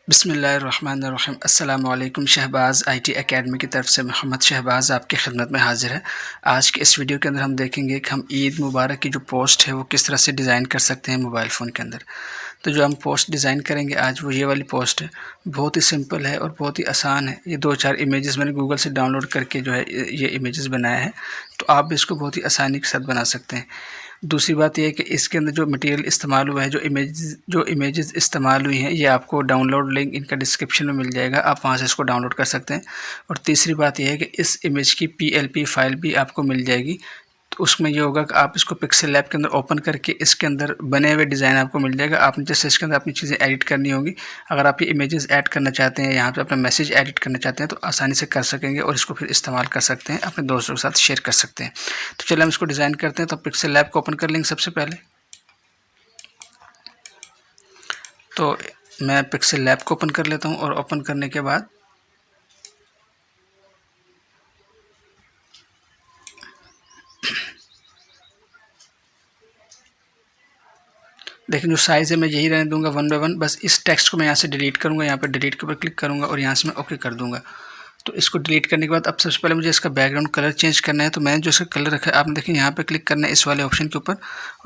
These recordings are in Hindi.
बिस्मिल्लाहिर्रहमानिर्रहीम। अस्सलामु अलैकुम। शहबाज़ आईटी एकेडमी की तरफ से मोहम्मद शहबाज़ आपकी खिदमत में हाज़िर है। आज के इस वीडियो के अंदर हम देखेंगे कि हम ईद मुबारक की जो पोस्ट है वो किस तरह से डिज़ाइन कर सकते हैं मोबाइल फ़ोन के अंदर। तो जो हम पोस्ट डिज़ाइन करेंगे आज वो ये वाली पोस्ट है। बहुत ही सिंपल है और बहुत ही आसान है। ये 2-4 इमेजेस मैंने गूगल से डाउनलोड करके जो है ये इमेजेस बनाया है, तो आप भी इसको बहुत ही आसानी के साथ बना सकते हैं। दूसरी बात ये है कि इसके अंदर जो मटेरियल इस्तेमाल हुआ है, जो इमेजेस इस्तेमाल हुई हैं, ये आपको डाउनलोड लिंक इनका डिस्क्रिप्शन में मिल जाएगा, आप वहाँ से इसको डाउनलोड कर सकते हैं। और तीसरी बात ये है कि इस इमेज की PLP फाइल भी आपको मिल जाएगी। तो उसमें ये होगा कि आप इसको पिक्सेल लैब के अंदर ओपन करके इसके अंदर बने हुए डिज़ाइन आपको मिल जाएगा। आपने जैसे इसके अंदर अपनी चीज़ें एडिट करनी होगी। अगर आप ये इमेजेस ऐड करना चाहते हैं, यहाँ पे अपना मैसेज एडिट करना चाहते हैं, तो आसानी से कर सकेंगे और इसको फिर इस्तेमाल कर सकते हैं, अपने दोस्तों के साथ शेयर कर सकते हैं। तो चलिए हम इसको डिज़ाइन करते हैं। तो पिक्सेल लैब को ओपन कर लेंगे सबसे पहले। तो मैं पिक्सेल लैब को ओपन कर लेता हूँ और ओपन करने के बाद देखिए जो साइज़ है मैं यही रहने दूंगा 1 बाय 1। बस इस टेक्स्ट को मैं यहाँ से डिलीट करूँगा, यहाँ पर डिलीट के ऊपर क्लिक करूँगा और यहाँ से मैं ओके कर दूँगा। तो इसको डिलीट करने के बाद अब सबसे पहले मुझे इसका बैकग्राउंड कलर चेंज करना है। तो मैंने जो इसका कलर रखा है, आपने देखिए यहाँ पे क्लिक करना है इस वाले ऑप्शन के ऊपर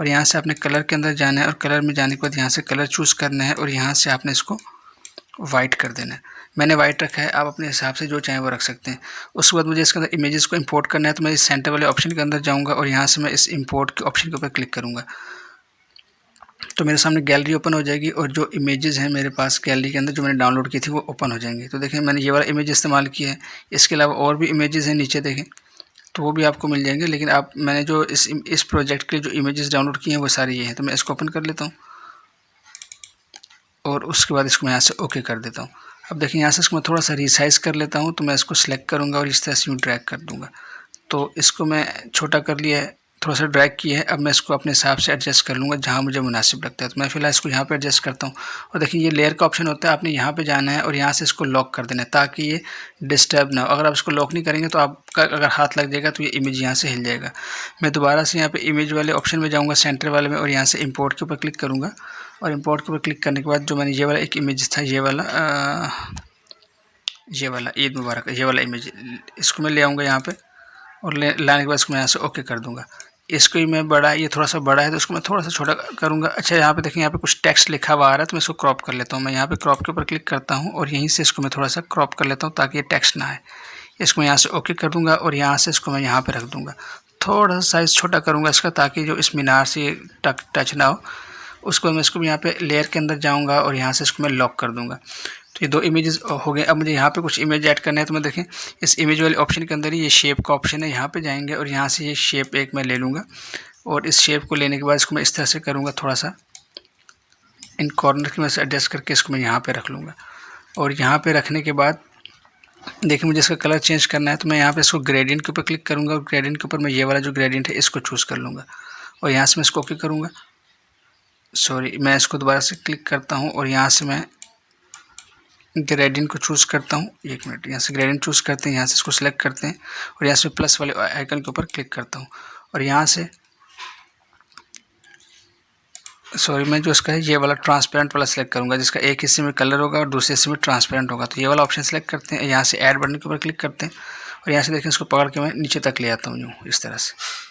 और यहाँ से आपने कलर के अंदर जाना है और कलर में जाने के बाद यहाँ से कलर चूज़ करना है और यहाँ से आपने इसको वाइट कर देना है। मैंने वाइट रखा है, आप अपने हिसाब से जो चाहें वो रख सकते हैं। उसके बाद मुझे इसके अंदर इमेजेस को इंपोर्ट करना है। तो मैं इस सेंटर वाले ऑप्शन के अंदर जाऊँगा और यहाँ से मैं इस इंपोर्ट के ऑप्शन के ऊपर क्लिक करूँगा। तो मेरे सामने गैलरी ओपन हो जाएगी और जो इमेजेस हैं मेरे पास गैलरी के अंदर जो मैंने डाउनलोड की थी वो ओपन हो जाएंगी। तो देखिए मैंने ये वाला इमेज इस्तेमाल किया है। इसके अलावा और भी इमेजेस हैं नीचे देखें, तो वो भी आपको मिल जाएंगे। लेकिन मैंने जो इस प्रोजेक्ट के जो इमेजेस डाउनलोड किए हैं वो सारे ये हैं। तो मैं इसको ओपन कर लेता हूँ और उसके बाद इसको मैं यहाँ से ओके कर देता हूँ। अब देखिए यहाँ से इसको मैं थोड़ा सा रिसाइज़ कर लेता हूँ। तो मैं इसको सिलेक्ट करूँगा और इस तरह से यूँ ड्रैग कर दूँगा। तो इसको मैं छोटा कर लिया है, थोड़ा सा ड्रैग किया है। अब मैं इसको अपने हिसाब से एडजस्ट कर लूँगा जहाँ मुझे मुनासिब लगता है। तो मैं फ़िलहाल इसको यहाँ पे एडजस्ट करता हूँ और देखिए ये लेयर का ऑप्शन होता है, आपने यहाँ पे जाना है और यहाँ से इसको लॉक कर देना है ताकि ये डिस्टर्ब ना हो। अगर आप इसको लॉक नहीं करेंगे तो आपका अगर हाथ लग जाएगा तो ये इमेज यहाँ से हिल जाएगा। मैं दोबारा से यहाँ पे इमेज वाले ऑप्शन में जाऊँगा, सेंटर वाले में, और यहाँ से इम्पोर्ट के ऊपर क्लिक करूँगा और इम्पोर्ट के ऊपर क्लिक करने के बाद जो मैंने ये वाला एक इमेज था, ये वाला ईद मुबारक, ये वाला इमेज, इसको मैं ले आऊँगा यहाँ पे और लाने के बाद इसको मैं यहाँ से ओके कर दूँगा। इसको ही मैं बड़ा, ये थोड़ा सा बड़ा है तो इसको मैं थोड़ा सा छोटा करूँगा। अच्छा यहाँ पे देखें, यहाँ पे कुछ टेक्स्ट लिखा हुआ आ रहा है तो मैं इसको क्रॉप कर लेता हूँ। मैं यहाँ पे क्रॉप के ऊपर क्लिक करता हूँ और यहीं से इसको मैं थोड़ा सा क्रॉप कर लेता हूँ ताकि ये टेक्स्ट ना आए। इसको मैं यहाँ से ओके कर दूँगा और यहाँ से इसको मैं यहाँ पर रख दूँगा। थोड़ा सा साइज़ छोटा करूँगा इसका ताकि जो इस मीनार से टच ना हो। उसको मैं इसको भी यहाँ पे लेयर के अंदर जाऊँगा और यहाँ से इसको मैं लॉक कर दूँगा। तो ये 2 इमेजेस हो गए। अब मुझे यहाँ पे कुछ इमेज ऐड करना है। तो मैं देखें इस इमेज वाले ऑप्शन के अंदर ही ये शेप का ऑप्शन है, यहाँ पे जाएंगे और यहाँ से ये शेप एक मैं ले लूँगा और इस शेप को लेने के बाद इसको मैं इस तरह से करूँगा, थोड़ा सा इन कॉर्नर की मैं से एडजस्ट करके इसको मैं यहाँ पे रख लूँगा। और यहाँ पे रखने के बाद देखिए मुझे इसका कलर चेंज करना है। तो मैं यहाँ पे इसको ग्रेडियंट के ऊपर क्लिक करूँगा और ग्रेडियंट के ऊपर मैं ये वाला जो ग्रेडियंट है इसको चूज़ कर लूँगा और यहाँ से मैं इसको ओके करूँगा। सॉरी, मैं इसको दोबारा से क्लिक करता हूँ और यहाँ से मैं ग्रेडियंट को चूज़ करता हूँ। 1 मिनट, यहाँ से ग्रेडियंट चूज़ करते हैं, यहाँ से इसको सेलेक्ट करते हैं और यहाँ से प्लस वाले आइकन के ऊपर क्लिक करता हूँ और यहाँ से सॉरी, मैं जो इसका है ये वाला ट्रांसपेरेंट वाला सेलेक्ट करूँगा जिसका एक हिस्से में कलर होगा और दूसरे हिस्से में ट्रांसपेरेंट होगा। तो ये वाला ऑप्शन सेलेक्ट करते हैं, यहाँ से ऐड बटन के ऊपर क्लिक करते हैं और यहाँ से देखिए इसको पकड़ के मैं नीचे तक ले आता हूँ यूँ इस तरह से।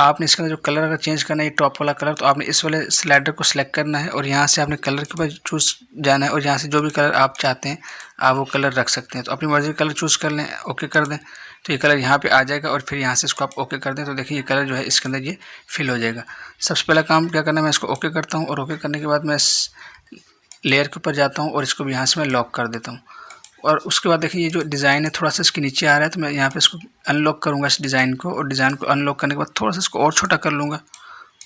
आपने इसके अंदर जो कलर अगर चेंज करना है, ये टॉप वाला कलर, तो आपने इस वाले स्लाइडर को सिलेक्ट करना है और यहाँ से आपने कलर के ऊपर चूज़ जाना है और यहाँ से जो भी कलर आप चाहते हैं आप वो कलर रख सकते हैं। तो अपनी मर्ज़ी का कलर चूज़ कर लें, ओके कर दें तो ये कलर यहाँ पे आ जाएगा और फिर यहाँ से इसको आप ओके कर दें तो देखिए ये कलर जो है इसके अंदर ये फिल हो जाएगा। सबसे पहला काम क्या करना है, मैं इसको ओके करता हूँ और ओके करने के बाद मैं इस लेयर के ऊपर जाता हूँ और इसको भी यहाँ से मैं लॉक कर देता हूँ। और उसके बाद देखिए ये जो डिज़ाइन है थोड़ा सा इसके नीचे आ रहा है तो मैं यहाँ पे इसको अनलॉक करूँगा इस डिज़ाइन को और डिज़ाइन को अनलॉक करने के बाद थोड़ा सा इसको और छोटा कर लूँगा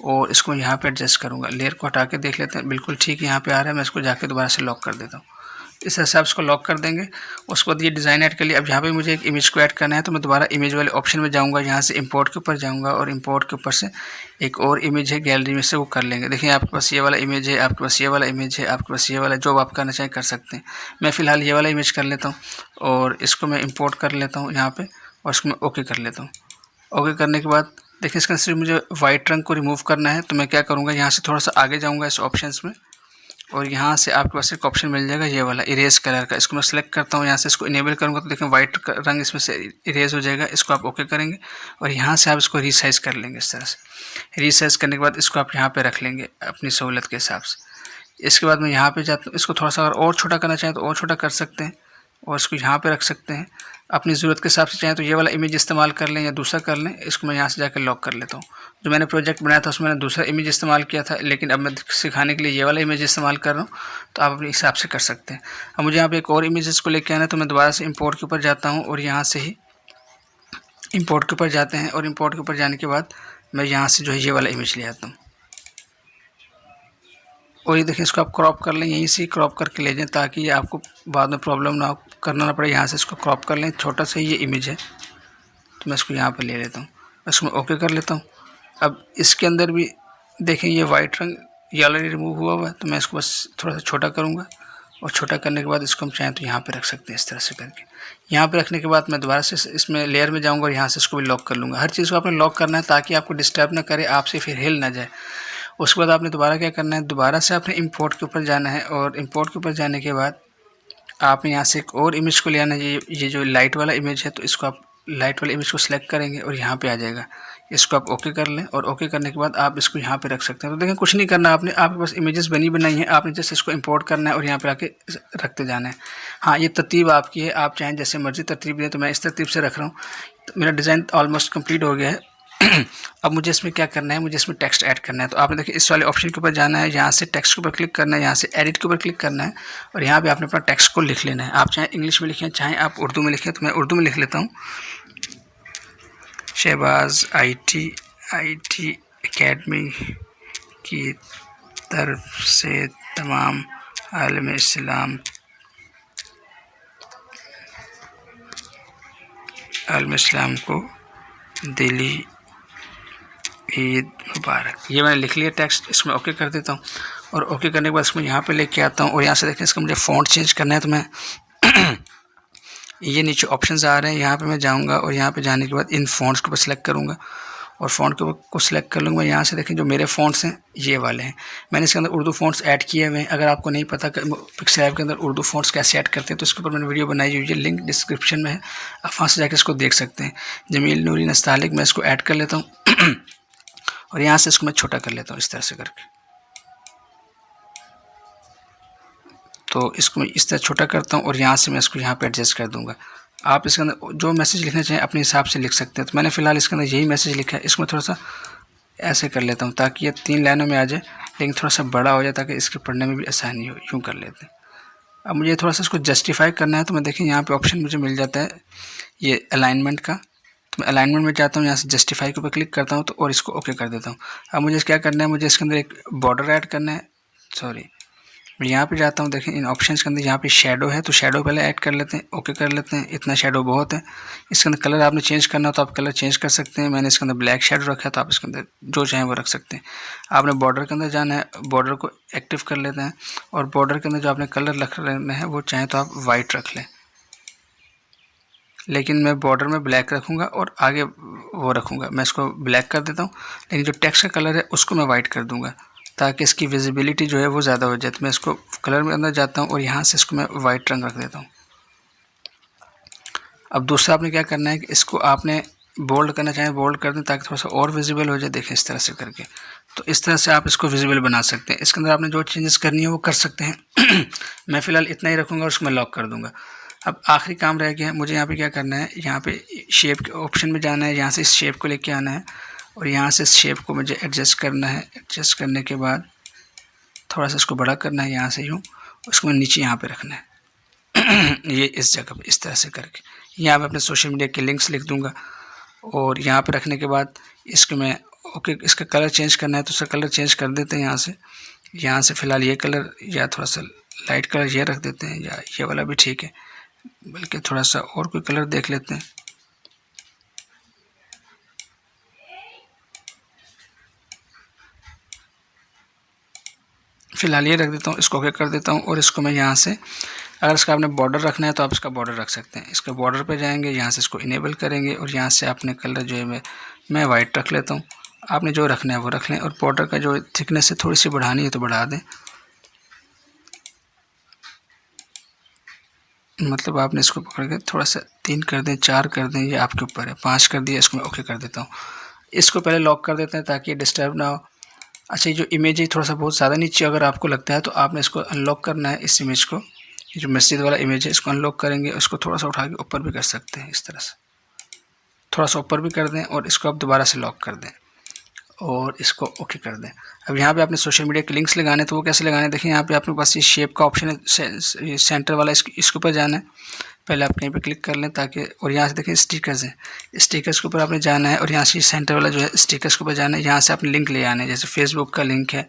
और इसको यहाँ पे एडजस्ट करूँगा। लेयर को हटा के देख लेते हैं, बिल्कुल ठीक यहाँ पे आ रहा है। मैं इसको जाके दोबारा से लॉक कर देता हूँ। इस हिसाब से इसको लॉक कर देंगे। उसके बाद ये डिज़ाइन ऐड कर लिया। अब यहाँ पे मुझे एक इमेज को ऐड करना है तो मैं दोबारा इमेज वाले ऑप्शन में जाऊँगा, यहाँ से इंपोर्ट के ऊपर जाऊँगा और इंपोर्ट के ऊपर से एक और इमेज है गैलरी में से वो कर लेंगे। देखिए आपके पास ये वाला इमेज है, आपके पास ये वाला इमेज है, आपके पास ये वाला, जो आप करना चाहें कर सकते हैं। मैं फ़िलहाल ये वाला इमेज कर लेता हूँ और इसको मैं इंपोर्ट कर लेता हूँ यहाँ पर और इसको मैं ओके कर लेता हूँ। ओके करने के बाद देखिए इसके अंदर मुझे वाइट रंग को रिमूव करना है तो मैं क्या करूँगा, यहाँ से थोड़ा सा आगे जाऊँगा इस ऑप्शंस में और यहाँ से आपके पास एक ऑप्शन मिल जाएगा ये वाला इरेज कलर का। इसको मैं सेलेक्ट करता हूँ, यहाँ से इसको इनेबल करूँगा तो देखें वाइट रंग इसमें से इरेज हो जाएगा। इसको आप ओके करेंगे और यहाँ से आप इसको रीसाइज कर लेंगे। इस तरह से रीसाइज करने के बाद इसको आप यहाँ पे रख लेंगे अपनी सहूलत के हिसाब से। इसके बाद मैं यहाँ पे जाता हूँ, इसको थोड़ा सा अगर और छोटा करना चाहें तो और छोटा कर सकते हैं और इसको यहाँ पे रख सकते हैं। अपनी ज़रूरत के हिसाब से चाहें तो ये वाला इमेज इस्तेमाल कर लें या दूसरा कर लें। इसको मैं यहाँ से जाकर लॉक कर लेता हूँ। जो मैंने प्रोजेक्ट बनाया था उसमें मैंने दूसरा इमेज इस्तेमाल किया था, लेकिन अब मैं सिखाने के लिए ये वाला इमेज इस्तेमाल कर रहा हूँ, तो आप अपने हिसाब से कर सकते हैं। अब मुझे यहाँ पे एक और इमेजेस को लेके आना है, तो मैं दोबारा से इंपोर्ट के ऊपर जाता हूँ और यहाँ से ही इंपोर्ट के ऊपर जाते हैं और इंपोर्ट के ऊपर जाने के बाद मैं यहाँ से जो है ये वाला इमेज ले आता हूँ और ये देखिए इसको आप क्रॉप कर लें, यहीं से क्रॉप करके ले जाएं ताकि आपको बाद में प्रॉब्लम ना करना ना पड़े। यहाँ से इसको क्रॉप कर लें, छोटा सा ये इमेज है तो मैं इसको यहाँ पर ले लेता हूँ, इसको मैं ओके कर लेता हूँ। अब इसके अंदर भी देखें ये वाइट रंग ये ऑलरेडी रिमूव हुआ हुआ है, तो मैं इसको बस थोड़ा सा छोटा करूँगा और छोटा करने के बाद इसको हम चाहें तो यहाँ पे रख सकते हैं इस तरह से करके। यहाँ पे रखने के बाद मैं दोबारा से इसमें लेयर में जाऊँगा और यहाँ से इसको भी लॉक कर लूँगा। हर चीज़ को आपने लॉक करना है ताकि आपको डिस्टर्ब ना करे, आपसे फिर हिल ना जाए। उसके बाद आपने दोबारा क्या करना है, दोबारा से आपने इंपोर्ट के ऊपर जाना है और इंपोर्ट के ऊपर जाने के बाद आपने यहाँ से एक और इमेज को ले आना है। ये जो लाइट वाला इमेज है, तो इसको आप लाइट वाले इमेज को सिलेक्ट करेंगे और यहाँ पे आ जाएगा। इसको आप ओके कर लें और ओके करने के बाद आप इसको यहाँ पे रख सकते हैं। तो देखें कुछ नहीं करना आपने, आपके पास इमेजेस बनी बनाई हैं, आपने जैसे इसको इंपोर्ट करना है और यहाँ पे आके रखते जाना है। हाँ, ये तरतीब आपकी है, आप चाहें जैसे मर्जी तरतीब दें, तो मैं इस तरतीब से रख रहा हूँ। तो मेरा डिज़ाइन ऑलमोस्ट कम्प्लीट हो गया है। अब मुझे इसमें क्या करना है, मुझे इसमें टेक्स्ट ऐड करना है। तो आपने देखिए इस वाले ऑप्शन के ऊपर जाना है, यहाँ से टेक्स्ट के ऊपर क्लिक करना है, यहाँ से एडिट के ऊपर क्लिक करना है और यहाँ पे आपने अपना टेक्स्ट को लिख लेना है। आप चाहे इंग्लिश में लिखें, चाहे आप उर्दू में लिखें, तो मैं उर्दू में लिख लेता हूँ। शहबाज IT एकेडमी की तरफ से तमाम आलम इस्लाम को दिली ईद मुबारक। ये मैंने लिख लिया टेक्स्ट, इसमें ओके कर देता हूँ और ओके करने के बाद इसमें यहाँ पे लेके आता हूँ और यहाँ से देखें इसका मुझे फ़ॉन्ट चेंज करना है। तो मैं ये नीचे ऑप्शंस आ रहे हैं, यहाँ पे मैं जाऊँगा और यहाँ पे जाने के बाद इन फ़ॉन्ट्स को सिलेक्ट करूँगा और फ़ॉन्ट को सिलेक्ट कर लूँगा। यहाँ से देखें जो मेरे फ़ॉन्ट्स हैं ये वाले हैं, मैंने इसके अंदर उर्दू फ़ॉन्ट्स ऐड किए हुए हैं। अगर आपको नहीं पता पिक्सल ऐप के अंदर उर्दू फ़ॉन्ट्स कैसे ऐड करते हैं, तो इसके ऊपर मैंने वीडियो बनाई हुई है, लिंक डिस्क्रिप्शन में है, आप वहाँ से जाकर इसको देख सकते हैं। जमील नूरी नस्तालिक, मैं इसको ऐड कर लेता हूँ और यहाँ से इसको मैं छोटा कर लेता हूँ इस तरह से करके। तो इसको मैं इस तरह छोटा करता हूँ और यहाँ से मैं इसको यहाँ पे एडजस्ट कर दूँगा। आप इसके अंदर जो मैसेज लिखना चाहें अपने हिसाब से लिख सकते हैं। तो मैंने फ़िलहाल इसके अंदर यही मैसेज लिखा है, इसको मैं थोड़ा सा ऐसे कर लेता हूँ ताकि ये 3 लाइनों में आ जाए, लेकिन थोड़ा सा बड़ा हो जाए ताकि इसके पढ़ने में भी आसानी हो। यूँ कर लेते हैं। अब मुझे थोड़ा सा इसको जस्टिफाई करना है, तो मैं देखिए यहाँ पर ऑप्शन मुझे मिल जाता है ये अलाइनमेंट का। तो मैं अलाइनमेंट में जाता हूँ, यहाँ से जस्टिफाई के ऊपर क्लिक करता हूँ तो और इसको ओके कर देता हूँ। अब मुझे क्या करना है, मुझे इसके अंदर एक बॉर्डर ऐड करना है। सॉरी, मैं यहाँ पे जाता हूँ, देखें इन ऑप्शंस के अंदर यहाँ पे शैडो है, तो शैडो पहले ऐड कर लेते हैं, ओके कर लेते हैं। इतना शैडो बहुत है। इसके अंदर कलर आपने चेंज करना हो तो आप कलर चेंज कर सकते हैं। मैंने इसके अंदर ब्लैक शैडो रखा है, तो आप इसके अंदर जो चाहें वो रख सकते हैं। आपने बॉर्डर के अंदर जाना है, बॉर्डर को एक्टिव कर लेते हैं और बॉर्डर के अंदर जो आपने कलर रखना है वो चाहें तो आप वाइट रख लें, लेकिन मैं बॉर्डर में ब्लैक रखूँगा और आगे वो रखूँगा। मैं इसको ब्लैक कर देता हूँ, लेकिन जो टेक्स्ट का कलर है उसको मैं वाइट कर दूँगा ताकि इसकी विजिबिलिटी जो है वो ज़्यादा हो जाए। तो मैं इसको कलर में अंदर जाता हूँ और यहाँ से इसको मैं वाइट रंग रख देता हूँ। अब दूसरा आपने क्या करना है कि इसको आपने बोल्ड करना चाहें बोल्ड कर दें ताकि थोड़ा सा और विजिबल हो जाए। देखें इस तरह से करके, तो इस तरह से आप इसको विजिबल बना सकते हैं। इसके अंदर आपने जो चेंजेस करनी है वो कर सकते हैं। मैं फ़िलहाल इतना ही रखूँगा और उसको मैं लॉक कर दूँगा। अब आखिरी काम रह गया है, मुझे यहाँ पे क्या करना है, यहाँ पे शेप के ऑप्शन में जाना है, यहाँ से इस शेप को लेके आना है और यहाँ से इस शेप को मुझे एडजस्ट करना है। एडजस्ट करने के बाद थोड़ा सा इसको बड़ा करना है, यहाँ से यूँ, उसको मैं नीचे यहाँ पे रखना है ये इस जगह पे इस तरह से करके। यहाँ पे अपने सोशल मीडिया के लिंक्स लिख दूँगा और यहाँ पे रखने के बाद इसको मैं ओके, इसका कलर चेंज करना है तो उसका कलर चेंज कर देते हैं। यहाँ से फ़िलहाल ये कलर या थोड़ा सा लाइट कलर ये रख देते हैं, या ये वाला भी ठीक है, बल्कि थोड़ा सा और कोई कलर देख लेते हैं। फ़िलहाल ये रख देता हूँ, इसको ओके कर देता हूँ और इसको मैं यहाँ से, अगर इसका आपने बॉर्डर रखना है तो आप इसका बॉर्डर रख सकते हैं। इसके बॉर्डर पे जाएंगे, यहाँ से इसको इनेबल करेंगे और यहाँ से आपने कलर जो है मैं वाइट रख लेता हूँ। आपने जो रखना है वो रख लें और बॉर्डर का जो थिकनेस है थोड़ी सी बढ़ानी है तो बढ़ा दें। मतलब आपने इसको पकड़ के थोड़ा सा 3 कर दें, 4 कर दें, ये आपके ऊपर है। 5 कर दिया, इसको मैं ओके कर देता हूँ। इसको पहले लॉक कर देते हैं ताकि ये डिस्टर्ब ना हो। अच्छा, ये जो इमेज है थोड़ा सा बहुत ज़्यादा नीचे अगर आपको लगता है तो आपने इसको अनलॉक करना है। इस इमेज को, ये जो मस्जिद वाला इमेज है, इसको अनलॉक करेंगे। इसको थोड़ा सा उठा के ऊपर भी कर सकते हैं, इस तरह से थोड़ा सा ऊपर भी कर दें और इसको आप दोबारा से लॉक कर दें और इसको ओके कर दें। अब यहाँ पे आपने सोशल मीडिया के लिंक्स लगाने, तो वो कैसे लगाने, देखिए यहाँ पे आपके पास ये शेप का ऑप्शन है, सेंटर वाला, इसके ऊपर जाना है। पहले आप कहीं पे क्लिक कर लें ताकि, और यहाँ से देखिए स्टिकर्स हैं, स्टिकर्स के ऊपर आपने जाना है और यहाँ से सेंटर वाला जो है स्टिकर्स के ऊपर जाना है। यहाँ से आपने लिंक ले आने, जैसे फेसबुक का लिंक है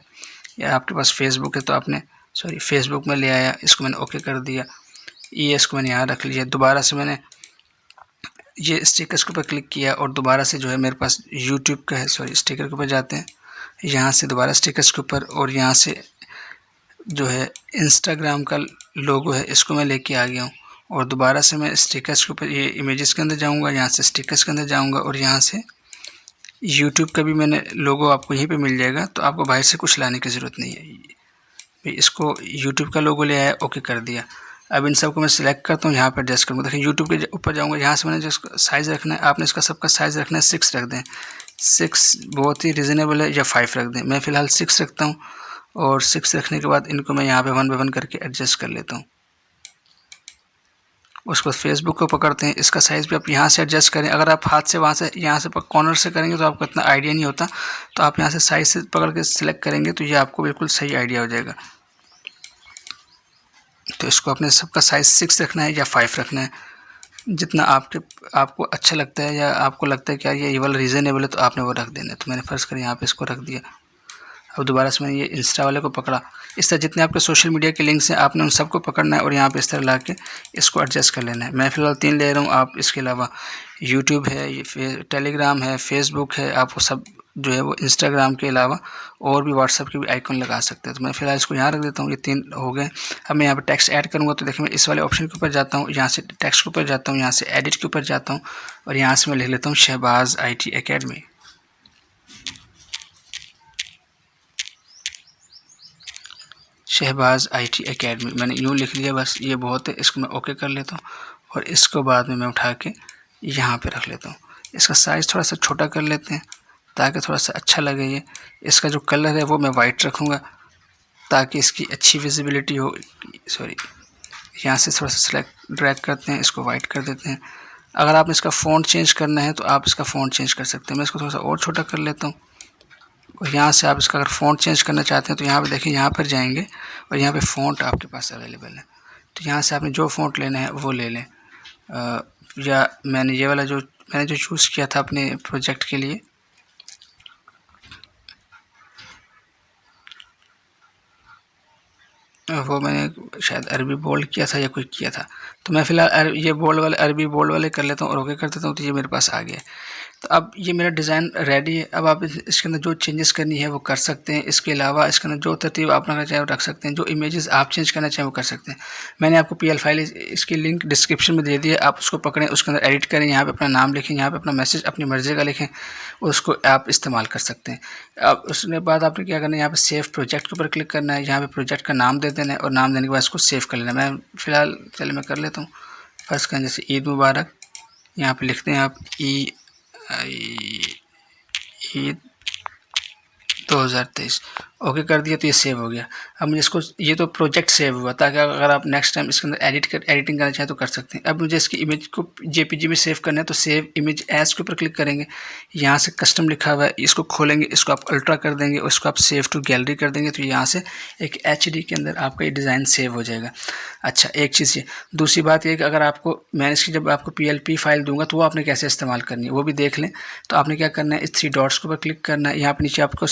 या आपके पास फेसबुक है तो आपने फेसबुक में ले आया, इसको मैंने ओके कर दिया। ये इसको मैंने यहाँ रख लिया। दोबारा से मैंने ये स्टिकर्स के ऊपर क्लिक किया और दोबारा से जो है मेरे पास यूट्यूब का है, स्टिकर के ऊपर जाते हैं, यहाँ से दोबारा स्टिकर्स के ऊपर, और यहाँ से जो है इंस्टाग्राम का लोगो है, इसको मैं लेके आ गया हूँ। और दोबारा से मैं स्टिकर्स के ऊपर, ये इमेजेस के अंदर जाऊँगा, यहाँ से स्टिकर्स के अंदर जाऊँगा और यहाँ से यूट्यूब का भी मैंने लोगो आपको यहीं पे मिल जाएगा, तो आपको बाहर से कुछ लाने की ज़रूरत नहीं है। इसको यूट्यूब का लोगो ले आया, ओके कर दिया। अब इन सबको मैं सिलेक्ट करता हूँ, यहाँ पर एडजस्ट करूँगा। देखिए यूट्यूब के ऊपर जाऊँगा, यहाँ से मैंने जो साइज़ रखना है, आपने इसका सबका साइज़ रखना है 6 रख दें। 6 बहुत ही रिजनेबल है, या 5 रख दें। मैं फ़िलहाल 6 रखता हूँ और 6 रखने के बाद इनको मैं यहाँ पे 1 बाय 1 करके एडजस्ट कर लेता हूँ। उसके बाद फेसबुक को पकड़ते हैं, इसका साइज़ भी आप यहाँ से एडजस्ट करें। अगर आप हाथ से वहाँ से यहाँ से कॉर्नर से करेंगे तो आपको इतना आइडिया नहीं होता, तो आप यहाँ से साइज़ से पकड़ के सिलेक्ट करेंगे तो ये आपको बिल्कुल सही आइडिया हो जाएगा। तो इसको अपने सबका साइज़ 6 रखना है या 5 रखना है, जितना आपको अच्छा लगता है या आपको लगता है कि यार ये वाला रीज़नेबल है तो आपने वो रख देना है। तो मैंने फ़र्ज़ कर यहाँ पे इसको रख दिया। अब दोबारा से मैंने ये इंस्टा वाले को पकड़ा। इस तरह जितने आपके सोशल मीडिया के लिंक्स हैं आपने उन सबको पकड़ना है और यहाँ पे इस तरह ला के इसको एडजस्ट कर लेना है। मैं फ़िलहाल 3 ले रहा हूँ, आप इसके अलावा यूट्यूब है, ये टेलीग्राम है, फेसबुक है, आप वो सब जो है वो इंस्टाग्राम के अलावा और भी व्हाट्सएप के भी आइकन लगा सकते हैं। तो मैं फ़िलहाल इसको यहाँ रख देता हूँ, ये 3 हो गए। अब मैं यहाँ पर टेक्स्ट ऐड करूँगा, तो देखिए मैं इस वाले ऑप्शन के ऊपर जाता हूँ, यहाँ से टेक्स्ट के ऊपर जाता हूँ, यहाँ से एडिट के ऊपर जाता हूँ और यहाँ से मैं लिख लेता हूँ Shahbaz IT academy. Shahbaz IT academy मैंने यूँ लिख लिया, बस ये बहुत है। इसको मैं ओके कर लेता हूँ और इसको बाद में मैं उठा के यहाँ पे रख लेता हूँ। इसका साइज़ थोड़ा सा छोटा कर लेते हैं ताकि थोड़ा सा अच्छा लगे। ये इसका जो कलर है वो मैं वाइट रखूँगा ताकि इसकी अच्छी विजिबिलिटी हो। यहाँ से थोड़ा सा सिलेक्ट ड्रैग करते हैं, इसको वाइट कर देते हैं। अगर आप इसका फ़ॉन्ट चेंज करना है तो आप इसका फ़ॉन्ट चेंज कर सकते हैं। मैं इसको थोड़ा सा और छोटा कर लेता हूँ और यहाँ से आप इसका अगर फ़ॉन्ट चेंज करना चाहते हैं तो यहाँ पे देखिए, यहाँ पर जाएंगे और यहाँ पे फ़ॉन्ट आपके पास अवेलेबल है। तो यहाँ से आपने जो फ़ॉन्ट लेना है वो ले लें। या मैंने ये वाला जो चूज़ किया था अपने प्रोजेक्ट के लिए, वो मैंने शायद अरबी बोल्ड किया था या कोई किया था। तो मैं फ़िलहाल ये बोल्ड वाले, अरबी बोल्ड वाले कर लेता हूँ और ओके कर देता हूँ। तो ये मेरे पास आ गया। तो अब ये मेरा डिज़ाइन रेडी है। अब आप इसके अंदर जो चेंजेस करनी है वो कर सकते हैं। इसके अलावा इसके अंदर जो तरतीब आप रखना चाहें वो रख सकते हैं। जो इमेजेस आप चेंज करना चाहें वो कर सकते हैं। मैंने आपको PL फाइल इसकी लिंक डिस्क्रिप्शन में दे दी है, आप उसको पकड़ें, उसके अंदर एडिट करें, यहाँ पे अपना नाम लिखें, यहाँ पे अपना मैसेज अपनी मर्ज़ी का लिखें, उसको आप इस्तेमाल कर सकते हैं। अब उसके बाद आपने क्या करना है, यहाँ पे सेव प्रोजेक्ट के ऊपर क्लिक करना है, यहाँ पे प्रोजेक्ट का नाम दे देना है और नाम देने के बाद इसको सेव कर लेना है। मैं फ़िलहाल चलिए मैं कर लेता हूँ। फर्स्ट करें जैसे ईद मुबारक, यहाँ पे लिखते हैं आप ईद 2023, ओके कर दिया तो ये सेव हो गया। अब मुझे इसको, ये तो प्रोजेक्ट सेव हुआ ताकि अगर आप नेक्स्ट टाइम इसके अंदर एडिटिंग करना चाहें तो कर सकते हैं। अब मुझे इसकी इमेज को JPG में सेव करना है तो सेव इमेज एज के ऊपर क्लिक करेंगे, यहाँ से कस्टम लिखा हुआ है, इसको खोलेंगे, इसको आप अल्ट्रा कर देंगे और इसको आप सेव टू गैलरी कर देंगे तो यहाँ से एक HD के अंदर आपका ये डिज़ाइन सेव हो जाएगा। अच्छा, एक चीज़ ये, दूसरी बात ये कि अगर आपको, मैं इसकी जब आपको PLP फाइल दूंगा तो वो आपने कैसे इस्तेमाल करनी है वो भी देख लें। तो आपने क्या करना है, इस 3 डॉट्स के ऊपर क्लिक करना है, यहाँ पर नीचे आपको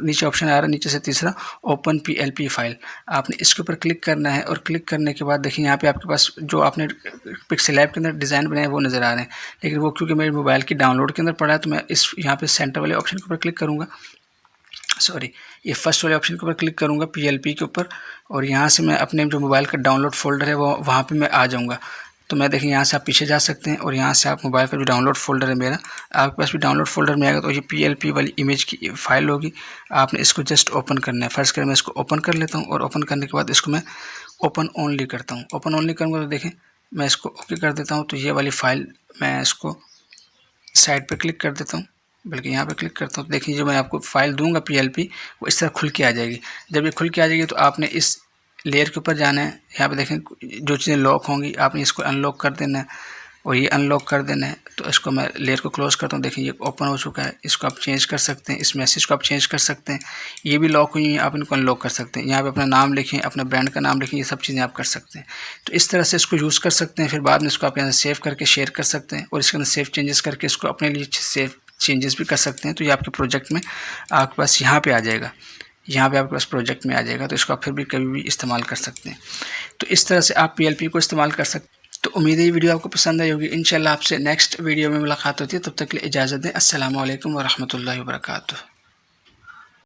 नीचे ऑप्शन आ रहा है, नीचे से तीसरा ओपन PLP फाइल, आपने इसके ऊपर क्लिक करना है और क्लिक करने के बाद देखिए यहाँ पे आपके पास जो आपने पिक्सेल लैब के अंदर डिज़ाइन बनाए वो नज़र आ रहे हैं, लेकिन वो क्योंकि मेरे मोबाइल की डाउनलोड के अंदर पड़ा है तो मैं इस यहाँ पे सेंटर वाले ऑप्शन के ऊपर क्लिक करूँगा, ये फर्स्ट वाले ऑप्शन के ऊपर क्लिक करूँगा PLP के ऊपर, और यहाँ से मैं अपने जो मोबाइल का डाउनलोड फोल्डर है वो वहाँ पर मैं आ जाऊँगा। तो मैं देखिए यहाँ से आप पीछे जा सकते हैं और यहाँ से आप मोबाइल का जो डाउनलोड फोल्डर है मेरा, आपके पास भी डाउनलोड फोल्डर में आएगा तो ये PLP वाली इमेज की फ़ाइल होगी। आपने इसको जस्ट ओपन करना है। फर्स्ट करें मैं इसको ओपन कर लेता हूँ और ओपन करने के बाद इसको मैं ओपन ओनली करता हूँ। ओपन ओनली करूँगा तो देखें मैं इसको ओके कर देता हूँ। तो ये वाली फ़ाइल मैं इसको साइड पे क्लिक कर देता हूँ, बल्कि यहाँ पे क्लिक करता हूँ। तो देखिए जो मैं आपको फ़ाइल दूँगा PLP, वो इस तरह खुल के आ जाएगी। जब ये खुल के आ जाएगी तो आपने इस लेयर के ऊपर जाना है। यहाँ पे देखें जो चीज़ें लॉक होंगी आपने इसको अनलॉक कर देना है और ये अनलॉक कर देना है। तो इसको मैं लेयर को क्लोज़ करता हूँ। देखिए ये ओपन हो चुका है। इसको आप चेंज कर सकते हैं, इस मैसेज को आप चेंज कर सकते हैं। ये भी लॉक हुई हैं, आप इनको अनलॉक कर सकते हैं। यहाँ पे अपना नाम लिखें, अपने ब्रांड का नाम लिखें, ये सब चीज़ें आप कर सकते हैं। तो इस तरह से इसको यूज़ कर सकते हैं। फिर बाद में इसको आप यहाँ से सेव करके शेयर कर सकते हैं और इसके अंदर सेव चेंजेस करके इसको अपने लिए सेव चेंजेस भी कर सकते हैं। तो ये आपके प्रोजेक्ट में आपके पास यहाँ पे आ जाएगा, यहाँ पे आपके पास प्रोजेक्ट में आ जाएगा। तो इसको आप फिर भी कभी भी इस्तेमाल कर सकते हैं। तो इस तरह से आप PLP को इस्तेमाल कर सकते हैं। तो उम्मीद है ये वीडियो आपको पसंद आई होगी। इंशाल्लाह आपसे नेक्स्ट वीडियो में मुलाकात होती है। तब तक के लिए इजाज़त दें। अस्सलामु अलैकुम व रहमतुल्लाहि व बरकातुहू।